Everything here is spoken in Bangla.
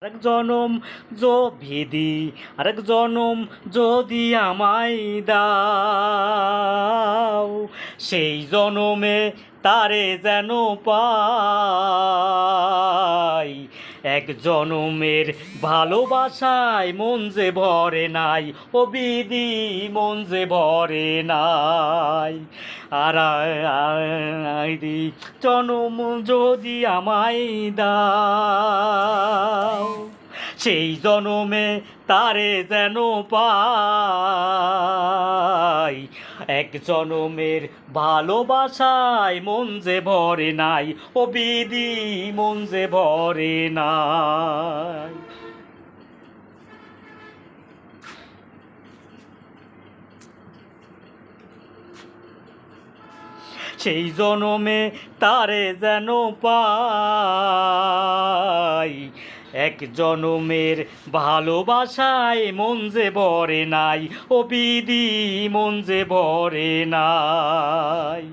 আরেক জনম বিধি, আরেক জনম যদি আমায় দাও, সেই জনমে তারে যেন পাই। এক জনমের ভালোবাসায় মন যে ভরে নাই, ও বিধি মন যে ভরে নাই। আর আইদি জনম যদি আমায় দাও, সেই জনমে তারে যেন পাই। এক জনমের ভালোবাসায় মন যে ভরে নাই, ও বিধি মন যে ভরে নাই। সেই জনমে তারে যেন পাই। এক জনমের ভালোবাসায় মন যে ভরে নাই, ও বিধি মন যে ভরে নাই।